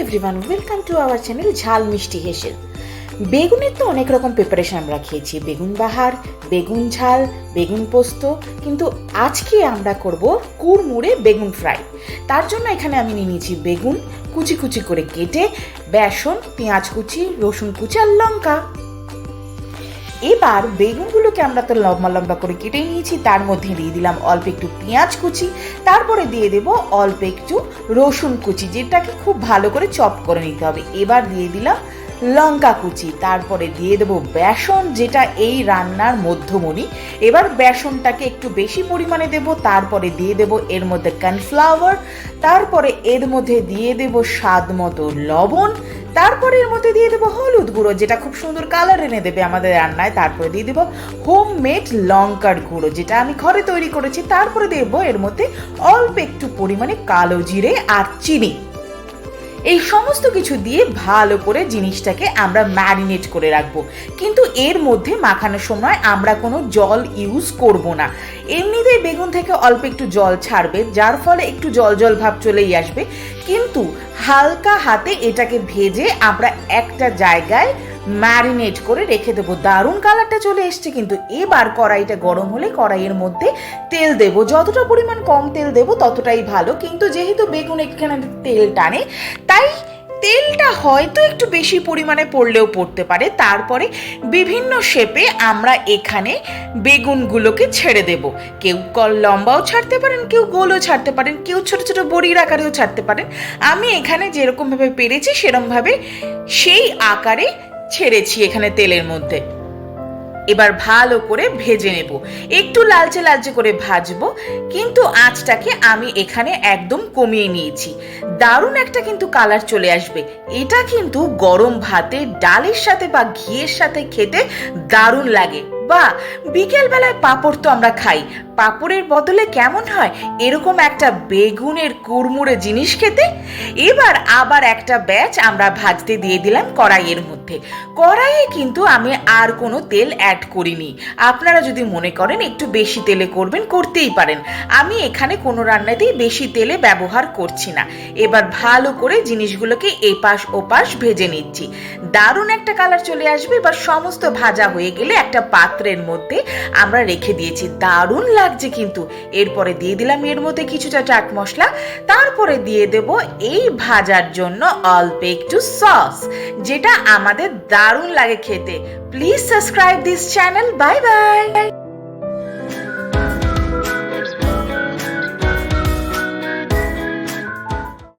Everyone, welcome to our channel ঝাল মিষ্টি হেসেল। বেগুনের তো অনেক রকম প্রিপারেশন আমরা খেয়েছি, বেগুন বাহার, বেগুন ঝাল, বেগুন পোস্ত, কিন্তু আজকে আমরা করব কুড়মুড়ে বেগুন ফ্রাই। তার জন্য এখানে আমি নিয়ে নিয়েছি বেগুন কুচি কুচি করে কেটে, বেসন, পেঁয়াজ কুচি, রসুন কুচি আর লঙ্কা। এবার বেগুনগুলোকে আমরা তো লম্বা লম্বা করে কেটে নিয়েছি, তার মধ্যে দিয়ে দিলাম অল্প একটু পেঁয়াজ কুচি, তারপরে দিয়ে দেব অল্প একটু রসুন কুচি, যেটাকে খুব ভালো করে চপ করে নিতে হবে। এবার দিয়ে দিলাম লঙ্কা কুচি, তারপরে দিয়ে দেবো বেসন, যেটা এই রান্নার মধ্যমণি। এবার বেসনটাকে একটু বেশি পরিমাণে দেব, তারপরে দিয়ে দেব এর মধ্যে কর্নফ্লাওয়ার, তারপরে এর মধ্যে দিয়ে দেব স্বাদ মতো লবণ, তারপরে এর মধ্যে দিয়ে দেবো হলুদ গুঁড়ো, যেটা খুব সুন্দর কালার এনে দেবে আমাদের রান্নায়। তারপরে দিয়ে দেবো হোমমেড লঙ্কার গুঁড়ো, যেটা আমি ঘরে তৈরি করেছি। তারপরে দেবো এর মধ্যে অল্প একটু পরিমাণে কালো জিরে আর চিনি। এই সমস্ত কিছু দিয়ে ভালো করে জিনিসটাকে আমরা ম্যারিনেট করে রাখবো, কিন্তু এর মধ্যে মাখানোর সময় আমরা কোনো জল ইউজ করব না। এমনিতেই বেগুন থেকে অল্প একটু জল ছাড়বে, যার ফলে একটু জল জল ভাব চলেই আসবে, কিন্তু হালকা হাতে এটাকে ভেজে আমরা একটা জায়গায় ম্যারিনেট করে রেখে দেবো। দারুণ কালারটা চলে এসছে। কিন্তু এবার কড়াইটা গরম হলে কড়াইয়ের মধ্যে তেল দেব, যতটা পরিমাণ কম তেল দেব ততটাই ভালো, কিন্তু যেহেতু বেগুন এখানে তেল টানে, তাই তেলটা হয়তো একটু বেশি পরিমাণে পড়লেও পড়তে পারে। তারপরে বিভিন্ন শেপে আমরা এখানে বেগুনগুলোকে ছেড়ে দেব। কেউ লম্বাও ছাড়তে পারেন, কেউ গোলও ছাড়তে পারেন, কেউ ছোট ছোট বড়ির আকারেও ছাড়তে পারেন। আমি এখানে যেরকমভাবে পেরেছি সেরকমভাবে সেই আকারে ছেড়েছি এখানে তেলের মধ্যে। এবার ভালো করে ভেজে নেব, একটু লালচে লালচে করে ভাজবো, কিন্তু আঁচটাকে আমি এখানে একদম কমিয়ে নিয়েছি। দারুণ একটা কিন্তু কালার চলে আসবে। এটা কিন্তু গরম ভাতে, ডালের সাথে বা ঘিয়ের সাথে খেতে দারুণ লাগে। বা বিকেল বেলায় পাঁপড় তো আমরা খাই, পাঁপড়ের বদলে কেমন হয় এরকম একটা বেগুনের কুড়মুড়ে জিনিস খেতে। এবার আবার একটা ব্যাচ আমরা ভাজতে দিয়ে দিলাম কড়াইয়ের মধ্যে। কড়াইয়ে কিন্তু আমি আর কোনো তেল অ্যাড করিনি। আপনারা যদি মনে করেন একটু বেশি তেলে করবেন, করতেই পারেন। আমি এখানে কোনো রান্নাতেই বেশি তেলে ব্যবহার করছি না। এবার ভালো করে জিনিসগুলোকে এপাশ ওপাশ ভেজে নিচ্ছি। দারুণ একটা কালার চলে আসবে। এবার সমস্ত ভাজা হয়ে গেলে একটা পাত্রের মধ্যে আমরা রেখে দিয়েছি। দারুণ লাগছে কিন্তু। এরপরে দিয়ে দিলাম এর মধ্যে কিছুটা চাট মশলা, তারপরে দিয়ে দেব এই ভাজার জন্য অল্প একটু সস, যেটা আমাদের দারুণ লাগে খেতে। Please subscribe this channel. Bye bye.